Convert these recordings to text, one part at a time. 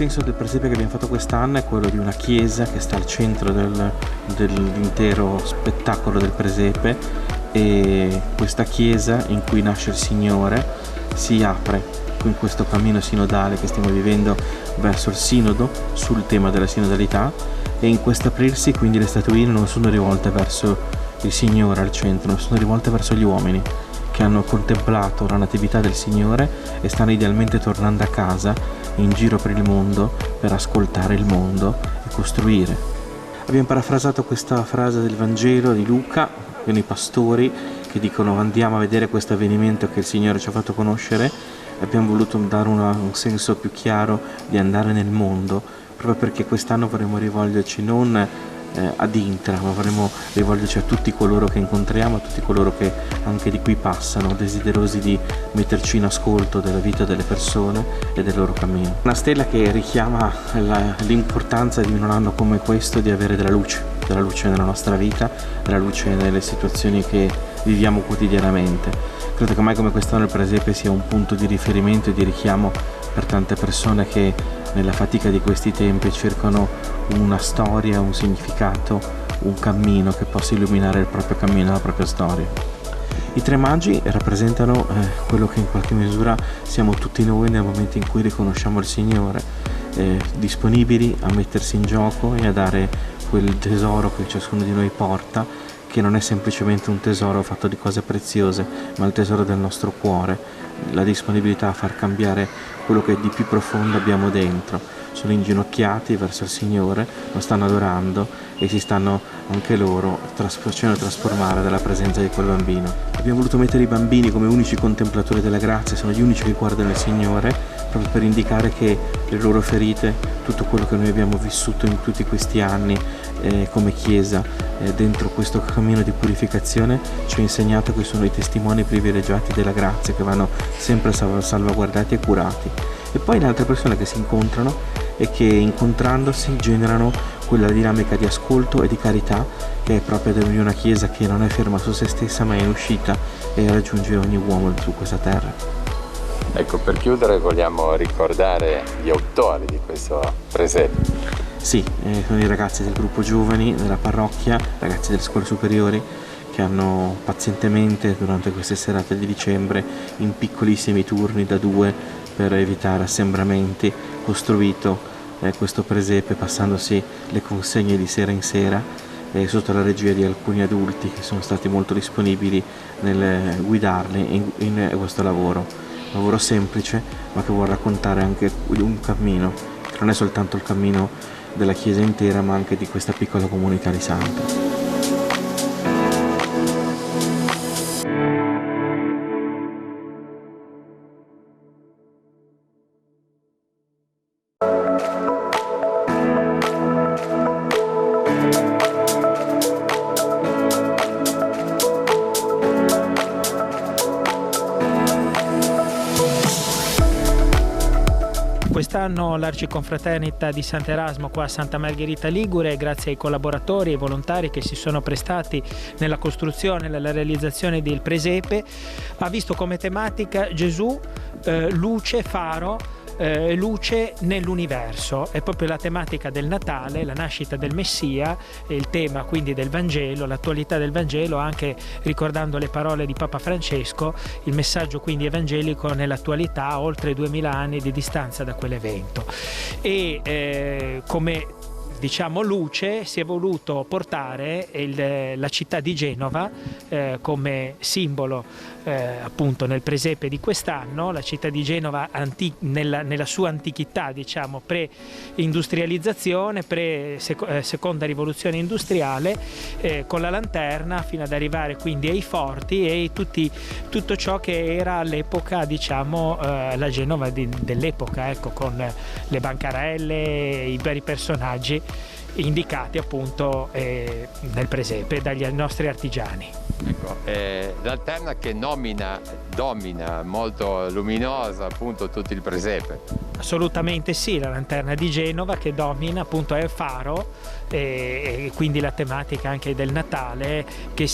senso del presepe che abbiamo fatto quest'anno è quello di una chiesa che sta al centro dell'intero spettacolo del presepe, e questa chiesa in cui nasce il Signore si apre in questo cammino sinodale che stiamo vivendo verso il sinodo sul tema della sinodalità, e in questo aprirsi quindi le statuine non sono rivolte verso il Signore al centro, sono rivolte verso gli uomini che hanno contemplato la natività del Signore e stanno idealmente tornando a casa in giro per il mondo per ascoltare il mondo e costruire. Abbiamo parafrasato questa frase del Vangelo di Luca, con i pastori che dicono andiamo a vedere questo avvenimento che il Signore ci ha fatto conoscere. Abbiamo voluto dare un senso più chiaro di andare nel mondo, proprio perché quest'anno vorremmo rivolgerci non ad Intra, ma vorremmo rivolgerci a tutti coloro che incontriamo, a tutti coloro che anche di qui passano, desiderosi di metterci in ascolto della vita delle persone e del loro cammino. Una stella che richiama l'importanza di un anno come questo di avere della luce nella nostra vita, della luce nelle situazioni che viviamo quotidianamente. Credo che mai come quest'anno il presepe sia un punto di riferimento e di richiamo per tante persone che nella fatica di questi tempi cercano una storia, un significato, un cammino che possa illuminare il proprio cammino, la propria storia. I tre magi rappresentano quello che in qualche misura siamo tutti noi nel momento in cui riconosciamo il Signore, disponibili a mettersi in gioco e a dare quel tesoro che ciascuno di noi porta, che non è semplicemente un tesoro fatto di cose preziose, ma il tesoro del nostro cuore, la disponibilità a far cambiare quello che di più profondo abbiamo dentro. Sono inginocchiati verso il Signore, lo stanno adorando e si stanno anche loro facendo trasformare dalla presenza di quel bambino. Abbiamo voluto mettere i bambini come unici contemplatori della grazia, sono gli unici che guardano il Signore, proprio per indicare che le loro ferite, tutto quello che noi abbiamo vissuto in tutti questi anni come Chiesa, dentro questo cammino di purificazione, ci ha insegnato che sono i testimoni privilegiati della grazia, che vanno sempre salvaguardati e curati. E poi le altre persone che si incontrano e che incontrandosi generano quella dinamica di ascolto e di carità che è propria di una Chiesa che non è ferma su se stessa, ma è in uscita e raggiunge ogni uomo su questa terra. Ecco, per chiudere vogliamo ricordare gli autori di questo presepe. Sì, sono i ragazzi del gruppo giovani della parrocchia, ragazzi delle scuole superiori, che hanno pazientemente durante queste serate di dicembre, in piccolissimi turni da 2 per evitare assembramenti, costruito questo presepe passandosi le consegne di sera in sera, sotto la regia di alcuni adulti che sono stati molto disponibili nel guidarli in questo lavoro semplice, ma che vuole raccontare anche un cammino che non è soltanto il cammino della Chiesa intera, ma anche di questa piccola comunità di santi. Quest'anno l'Arciconfraternita di Sant'Erasmo qua a Santa Margherita Ligure, grazie ai collaboratori e ai volontari che si sono prestati nella costruzione e nella realizzazione del presepe, ha visto come tematica Gesù, luce, faro, luce nell'universo. È proprio la tematica del Natale, la nascita del Messia, il tema quindi del Vangelo, l'attualità del Vangelo, anche ricordando le parole di Papa Francesco, il messaggio quindi evangelico nell'attualità a oltre 2000 anni di distanza da quell'evento. E come diciamo luce si è voluto portare la città di Genova come simbolo appunto nel presepe di quest'anno, la città di Genova nella sua antichità, diciamo pre-industrializzazione, seconda rivoluzione industriale, con la lanterna fino ad arrivare quindi ai forti e tutto ciò che era all'epoca, diciamo la Genova dell'epoca, ecco, con le bancarelle, i vari personaggi indicati appunto nel presepe dagli nostri artigiani. Ecco, l'Lanterna che domina molto luminosa appunto tutto il presepe. Assolutamente sì, la Lanterna di Genova che domina, appunto è il faro e quindi la tematica anche del Natale, che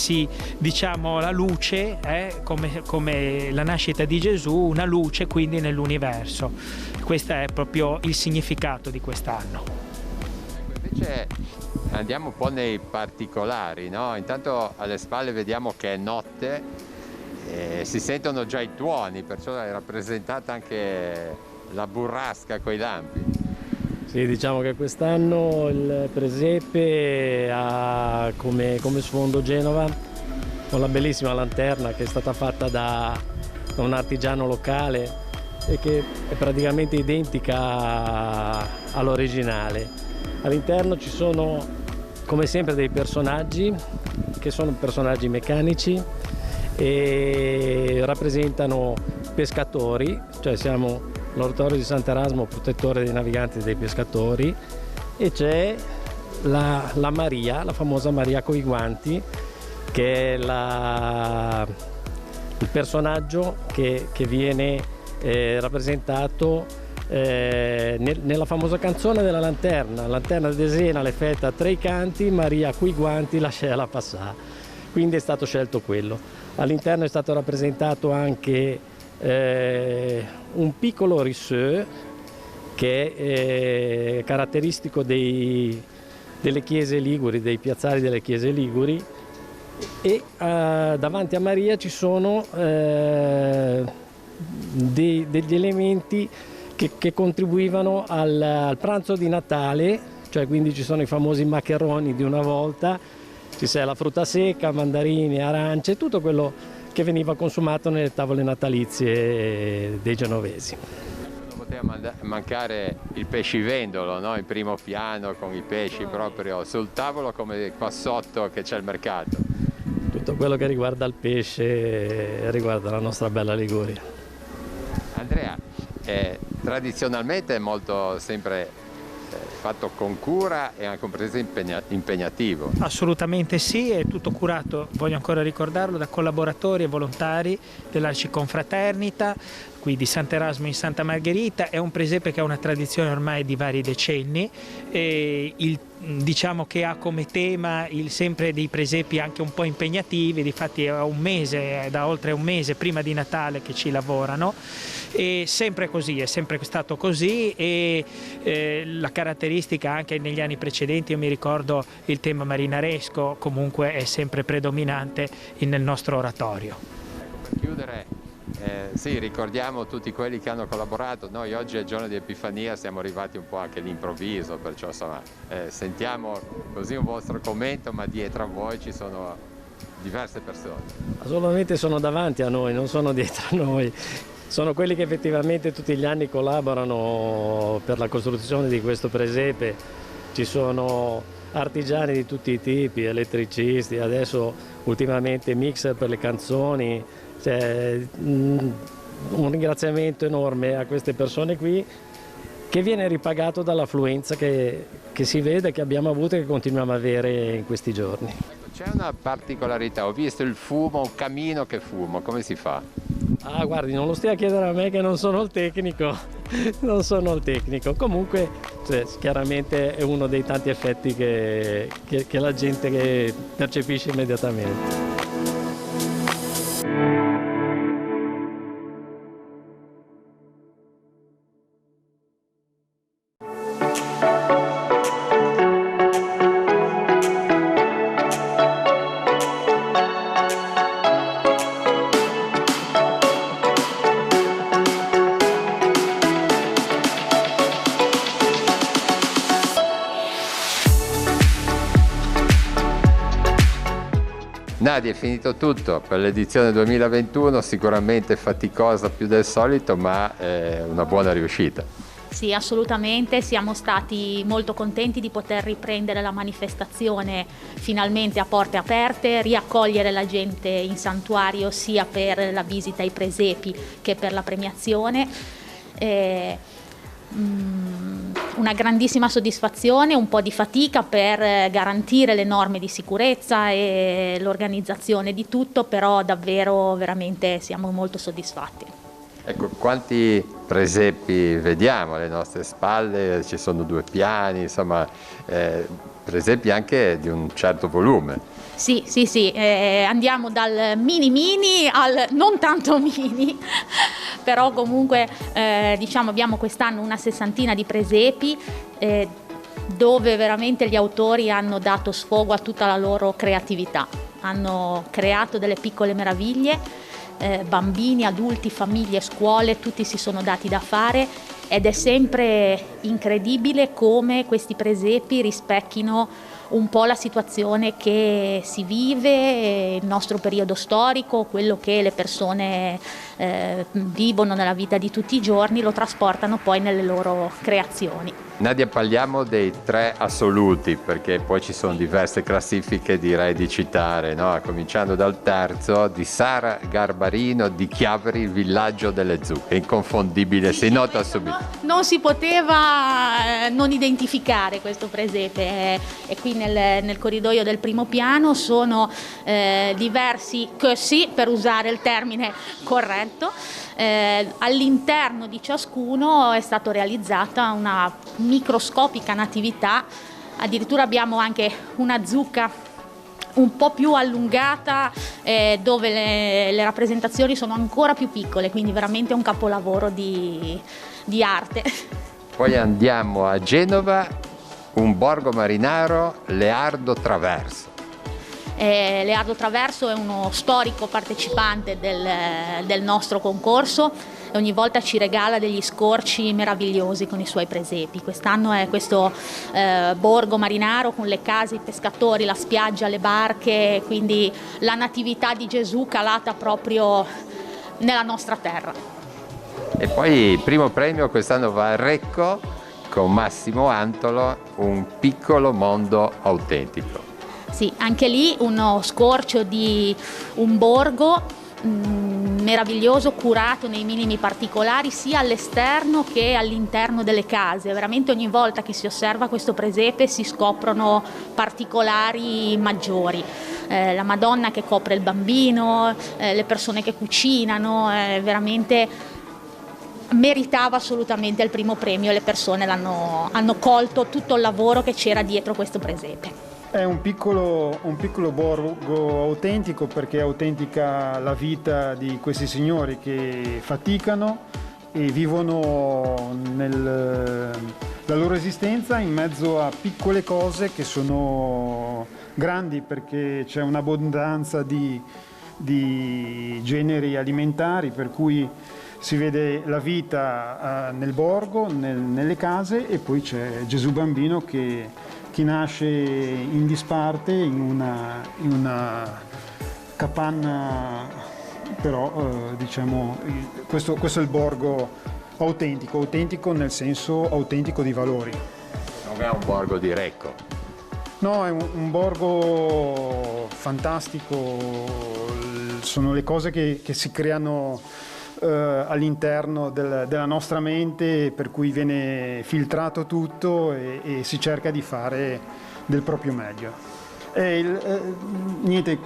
diciamo la luce, come la nascita di Gesù, una luce quindi nell'universo. Questo è proprio il significato di quest'anno. Invece andiamo un po' nei particolari, no? Intanto alle spalle vediamo che è notte, si sentono già i tuoni, perciò è rappresentata anche la burrasca coi lampi. Sì, diciamo che quest'anno il presepe ha come sfondo Genova con la bellissima lanterna che è stata fatta da un artigiano locale e che è praticamente identica all'originale. All'interno ci sono come sempre dei personaggi che sono personaggi meccanici e rappresentano pescatori, cioè siamo l'oratorio di Sant'Erasmo, protettore dei naviganti e dei pescatori, e c'è la Maria, la famosa Maria coi guanti, che è il personaggio che viene rappresentato nella famosa canzone della Lanterna d'Esena, le fetta a tre canti, Maria coi guanti lasciala passare, quindi è stato scelto quello. All'interno è stato rappresentato anche un piccolo riseux che è caratteristico delle chiese liguri, dei piazzali delle chiese liguri, e davanti a Maria ci sono degli elementi che contribuivano al pranzo di Natale, cioè quindi ci sono i famosi maccheroni di una volta, ci sia la frutta secca, mandarini, arance, tutto quello che veniva consumato nelle tavole natalizie dei genovesi. Non poteva mancare il pescivendolo, no? In primo piano con i pesci proprio sul tavolo, come qua sotto che c'è il mercato. Tutto quello che riguarda il pesce riguarda la nostra bella Liguria. Andrea, tradizionalmente è molto sempre fatto con cura e anche un presepe impegnativo. Assolutamente sì, è tutto curato, voglio ancora ricordarlo, da collaboratori e volontari dell'Arciconfraternita, qui di Sant'Erasmo in Santa Margherita. È un presepe che ha una tradizione ormai di vari decenni e diciamo che ha come tema sempre dei presepi anche un po' impegnativi, difatti è da oltre un mese prima di Natale che ci lavorano, e sempre così, è sempre stato così, e la caratteristica anche negli anni precedenti, io mi ricordo il tema marinaresco comunque è sempre predominante nel nostro oratorio. Ecco, per chiudere, sì, ricordiamo tutti quelli che hanno collaborato. Noi oggi è il giorno di Epifania, siamo arrivati un po' anche all'improvviso, perciò insomma sentiamo così un vostro commento, ma dietro a voi ci sono diverse persone. Assolutamente sono davanti a noi, non sono dietro a noi. Sono quelli che effettivamente tutti gli anni collaborano per la costruzione di questo presepe. Ci sono artigiani di tutti i tipi, elettricisti, adesso ultimamente mixer per le canzoni. Cioè, un ringraziamento enorme a queste persone qui, che viene ripagato dall'affluenza che si vede, che abbiamo avuto e che continuiamo a avere in questi giorni. C'è una particolarità, ho visto il fumo, un camino che fumo, come si fa? Ah, guardi, non lo stia a chiedere a me che non sono il tecnico, non sono il tecnico. Comunque, cioè, chiaramente è uno dei tanti effetti che la gente percepisce immediatamente. Nadia, è finito tutto per l'edizione 2021, sicuramente faticosa più del solito, ma una buona riuscita. Sì, assolutamente, siamo stati molto contenti di poter riprendere la manifestazione finalmente a porte aperte, riaccogliere la gente in santuario sia per la visita ai presepi che per la premiazione. una grandissima soddisfazione, un po' di fatica per garantire le norme di sicurezza e l'organizzazione di tutto, però davvero veramente siamo molto soddisfatti. Ecco, quanti presepi vediamo alle nostre spalle? Ci sono 2 piani, insomma, presepi anche di un certo volume. Sì, andiamo dal mini al non tanto mini, però comunque diciamo abbiamo quest'anno una 60ina di presepi dove veramente gli autori hanno dato sfogo a tutta la loro creatività, hanno creato delle piccole meraviglie. Bambini, adulti, famiglie, scuole, tutti si sono dati da fare ed è sempre incredibile come questi presepi rispecchino un po' la situazione che si vive, il nostro periodo storico, quello che le persone vivono nella vita di tutti i giorni, lo trasportano poi nelle loro creazioni. Nadia, parliamo dei 3 assoluti, perché poi ci sono diverse classifiche, direi di citare, no? Cominciando dal terzo, di Sara Garbarino, di Chiavari, il villaggio delle zucche, inconfondibile, si nota subito. Non si poteva non identificare questo presepe, e qui nel corridoio del primo piano sono diversi così, per usare il termine corretto. All'interno di ciascuno è stata realizzata una microscopica natività, addirittura abbiamo anche una zucca un po' più allungata dove le rappresentazioni sono ancora più piccole, quindi veramente un capolavoro di arte. Poi andiamo a Genova, un borgo marinaro, Leardo Traverso. Leardo Traverso è uno storico partecipante del nostro concorso e ogni volta ci regala degli scorci meravigliosi con i suoi presepi. Quest'anno è questo borgo marinaro con le case, i pescatori, la spiaggia, le barche, quindi la natività di Gesù calata proprio nella nostra terra. E poi il primo premio quest'anno va a Recco con Massimo Antolo, un piccolo mondo autentico. Sì, anche lì uno scorcio di un borgo meraviglioso, curato nei minimi particolari sia all'esterno che all'interno delle case. Veramente ogni volta che si osserva questo presepe si scoprono particolari maggiori. La Madonna che copre il bambino, le persone che cucinano, veramente meritava assolutamente il primo premio e le persone hanno colto tutto il lavoro che c'era dietro questo presepe. È un piccolo borgo autentico perché autentica la vita di questi signori che faticano e vivono la loro esistenza in mezzo a piccole cose che sono grandi, perché c'è un'abbondanza di generi alimentari, per cui si vede la vita nel borgo, nelle case, e poi c'è Gesù Bambino che nasce in disparte in una capanna, però diciamo questo è il borgo autentico nel senso autentico di valori. Non è un borgo di Recco. No, è un borgo fantastico, sono le cose che si creano all'interno della nostra mente, per cui viene filtrato tutto e si cerca di fare del proprio meglio. Niente,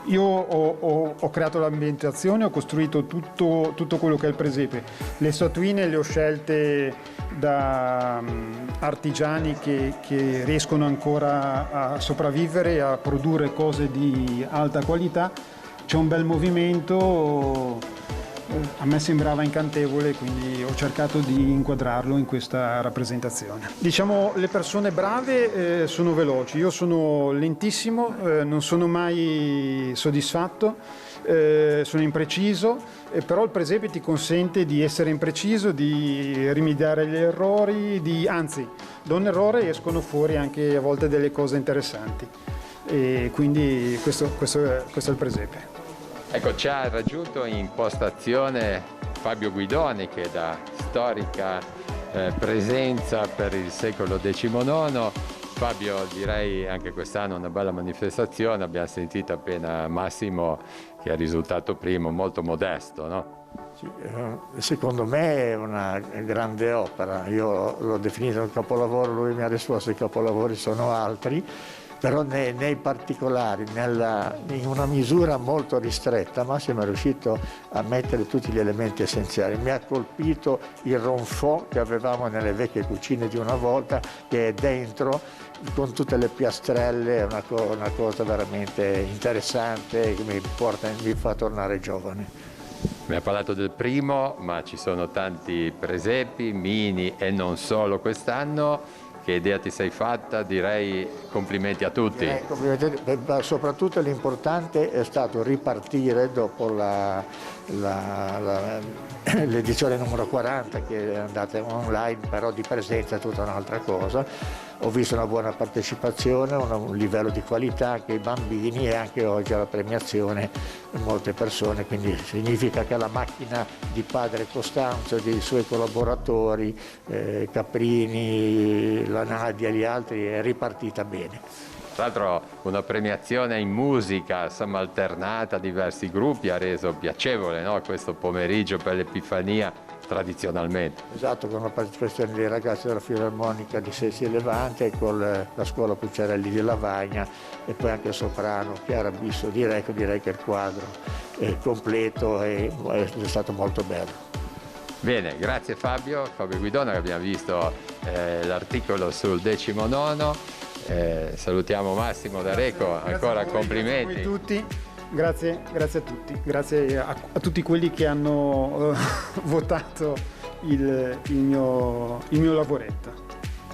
io ho creato l'ambientazione, ho costruito tutto quello che è il presepe. Le statuine le ho scelte da artigiani che riescono ancora a sopravvivere e a produrre cose di alta qualità. C'è un bel movimento. A me sembrava incantevole, quindi ho cercato di inquadrarlo in questa rappresentazione. Diciamo, le persone brave sono veloci, io sono lentissimo, non sono mai soddisfatto, sono impreciso, però il presepe ti consente di essere impreciso, di rimediare agli errori, anzi, da un errore escono fuori anche a volte delle cose interessanti, e quindi questo è il presepe. Ecco, ci ha raggiunto in postazione Fabio Guidoni, che da storica presenza per il secolo XIX. Fabio, direi anche quest'anno una bella manifestazione, abbiamo sentito appena Massimo che è risultato primo, molto modesto, no? Secondo me è una grande opera, io l'ho definito un capolavoro, lui mi ha risposto i capolavori sono altri, però nei particolari, in una misura molto ristretta, Massimo è riuscito a mettere tutti gli elementi essenziali. Mi ha colpito il ronfò che avevamo nelle vecchie cucine di una volta, che è dentro, con tutte le piastrelle, è una cosa veramente interessante che mi fa tornare giovane. Mi ha parlato del primo, ma ci sono tanti presepi, mini e non solo quest'anno. Che idea ti sei fatta? Direi complimenti a tutti. Soprattutto l'importante è stato ripartire dopo l'edizione numero 40 che è andata online, però di presenza è tutta un'altra cosa. Ho visto una buona partecipazione, un livello di qualità anche ai bambini e anche oggi alla premiazione molte persone, quindi significa che la macchina di padre Costanzo e dei suoi collaboratori, Caprini, la Nadia e gli altri, è ripartita bene. Tra l'altro una premiazione in musica, insomma, alternata a diversi gruppi ha reso piacevole, no? Questo pomeriggio per l'Epifania tradizionalmente. Esatto, con la partecipazione dei ragazzi della Filarmonica di Sessi e Levante, con la scuola Pucciarelli di Lavagna e poi anche soprano Chiara Bisso di Recco. Direi che il quadro è completo e è stato molto bello. Bene, grazie Fabio Guidona, che abbiamo visto l'articolo sul 19º. Salutiamo Massimo da Recco, ancora complimenti. Grazie a tutti. Grazie a tutti, grazie a tutti quelli che hanno votato il mio lavoretto.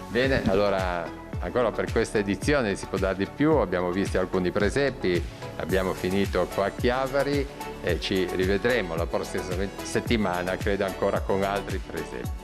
Bene, allora ancora per questa edizione si può dare di più, abbiamo visto alcuni presepi, abbiamo finito qua a Chiavari e ci rivedremo la prossima settimana, credo ancora con altri presepi.